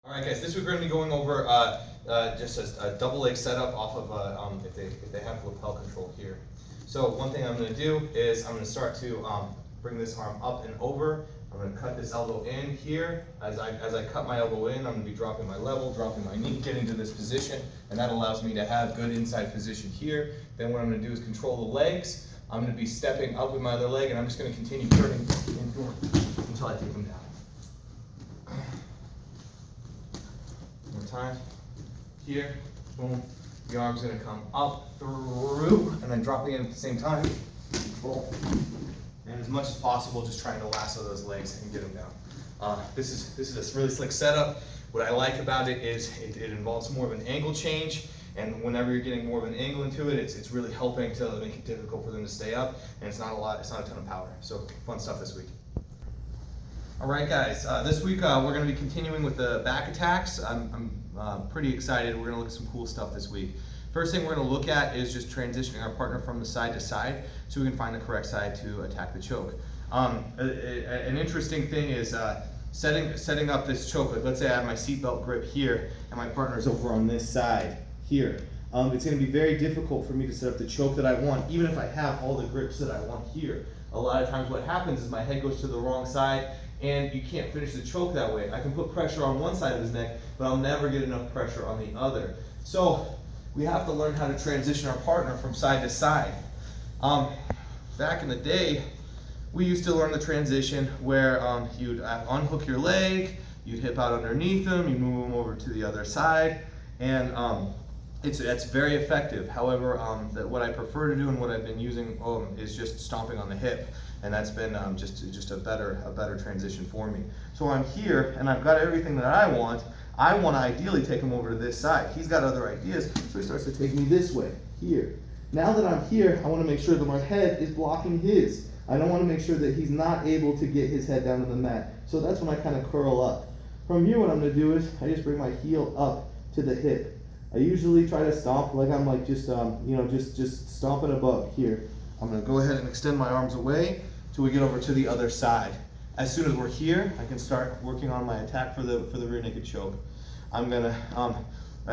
All right, guys. This week we're going to be going over just a double leg setup off of if they have lapel control here. So one thing I'm going to do is I'm going to start to bring this arm up and over. I'm going to cut this elbow in here. As I cut my elbow in, I'm going to be dropping my level, dropping my knee, getting to this position, and that allows me to have good inside position here. Then what I'm going to do is control the legs. I'm going to be stepping up with my other leg, and I'm just going to continue turning until I take them down. One more time. Here, boom. The arm's going to come up, through, and then dropping in at the same time. Boom. And as much as possible, just trying to lasso those legs and get them down. This is a really slick setup. What I like about it is it involves more of an angle change, and whenever you're getting more of an angle into it, it's really helping to make it difficult for them to stay up, and it's not a ton of power. So fun stuff this week. All right, guys. This week we're going to be continuing with the back attacks. I'm pretty excited. We're going to look at some cool stuff this week. First thing we're going to look at is just transitioning our partner from the side to side so we can find the correct side to attack the choke. An interesting thing is setting up this choke. Like, let's say I have my seatbelt grip here and my partner's over on this side here. It's going to be very difficult for me to set up the choke that I want, even if I have all the grips that I want here. A lot of times what happens is my head goes to the wrong side and you can't finish the choke that way. I can put pressure on one side of his neck, but I'll never get enough pressure on the other. So we have to learn how to transition our partner from side to side. Back in the day, we used to learn the transition where you'd unhook your leg, you'd hip out underneath them, you move them over to the other side, and it's very effective. However, what I prefer to do and what I've been using is just stomping on the hip, and that's been just a better transition for me. So I'm here, and I've got everything that I want. I want to ideally take him over to this side. He's got other ideas, so he starts to take me this way, here. Now that I'm here, I want to make sure that my head is blocking his. I don't want to make sure that he's not able to get his head down to the mat. So that's when I kind of curl up. From here, what I'm going to do is I just bring my heel up to the hip. I usually try to stomp like I'm like just stomping above here. I'm going to go ahead and extend my arms away till we get over to the other side. As soon as we're here, I can start working on my attack for the rear naked choke. I'm gonna,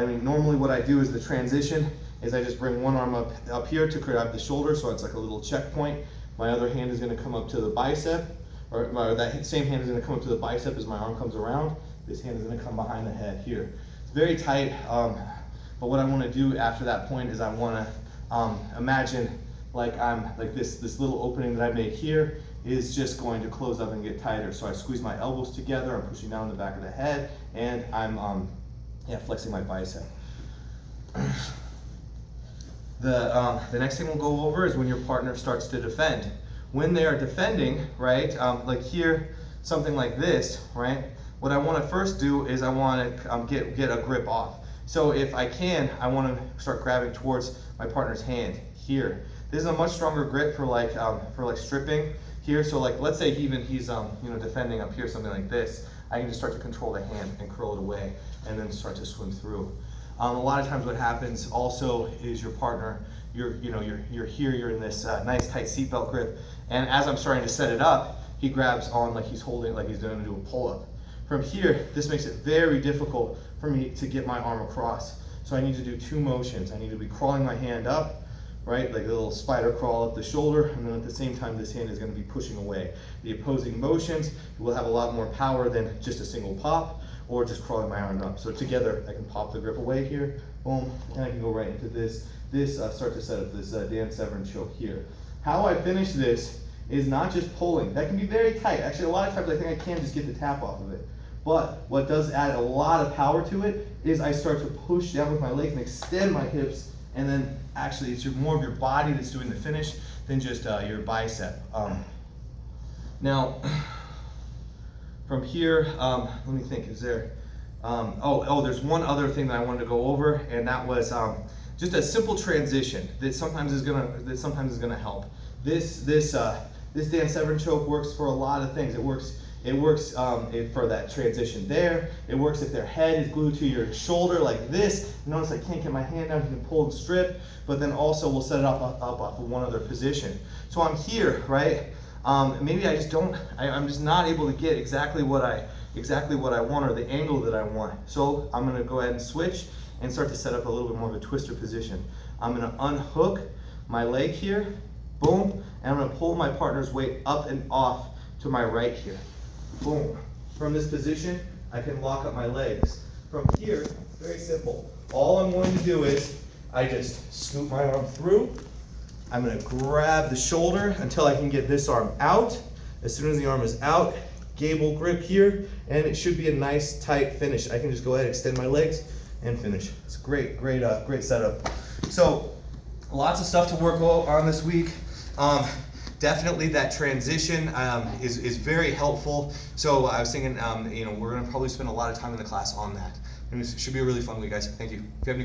normally what I do is the transition is I just bring one arm up here to grab the shoulder, so it's like a little checkpoint. My other hand is gonna come up to the bicep, or that same hand is gonna come up to the bicep as my arm comes around. This hand is gonna come behind the head here. It's very tight, but what I wanna do after that point is I wanna imagine like this little opening that I made here is just going to close up and get tighter. So I squeeze my elbows together, I'm pushing down the back of the head, and I'm flexing my bicep. The next thing we'll go over is when your partner starts to defend. When they are defending, right, like here, something like this, right, what I want to first do is I want to get a grip off. So if I can, I want to start grabbing towards my partner's hand here. This is a much stronger grip for like stripping here. So like, let's say he's defending up here, something like this. I can just start to control the hand and curl it away, and then start to swim through. A lot of times, what happens also is your partner, you're here, you're in this nice tight seatbelt grip, and as I'm starting to set it up, he grabs on like he's holding, like he's going to do a pull-up. From here, this makes it very difficult for me to get my arm across. So I need to do two motions. I need to be crawling my hand up, right, like a little spider crawl up the shoulder, and then at the same time this hand is going to be pushing away. The opposing motions will have a lot more power than just a single pop or just crawling my arm up. So together I can pop the grip away here, boom, and I can go right into this start to set up this Dan Severn choke here. How I finish this is not just pulling. That can be very tight. Actually, a lot of times I think I can just get the tap off of it. But what does add a lot of power to it is I start to push down with my legs and extend my hips, and then actually it's more of your body that's doing the finish than just your bicep. Now, from here, let me think, is there, there's one other thing that I wanted to go over, and that was just a simple transition that sometimes is gonna help. This Dan Severn choke works for a lot of things. It works for that transition there. It works if their head is glued to your shoulder like this. Notice I can't get my hand down, you can pull and strip, but then also we'll set it up off of one other position. So I'm here, right? Maybe I'm just not able to get exactly what I exactly what I want or the angle that I want. So I'm gonna go ahead and switch and start to set up a little bit more of a twister position. I'm gonna unhook my leg here, boom, and I'm gonna pull my partner's weight up and off to my right here, boom. From this position, I can lock up my legs. From here, very simple. All I'm going to do is, I just scoop my arm through. I'm gonna grab the shoulder until I can get this arm out. As soon as the arm is out, gable grip here, and it should be a nice tight finish. I can just go ahead, extend my legs, and finish. It's great, great setup. So, lots of stuff to work on this week. Definitely that transition is very helpful. So I was thinking, we're gonna probably spend a lot of time in the class on that. And it should be a really fun week, guys. Thank you. If you have any questions,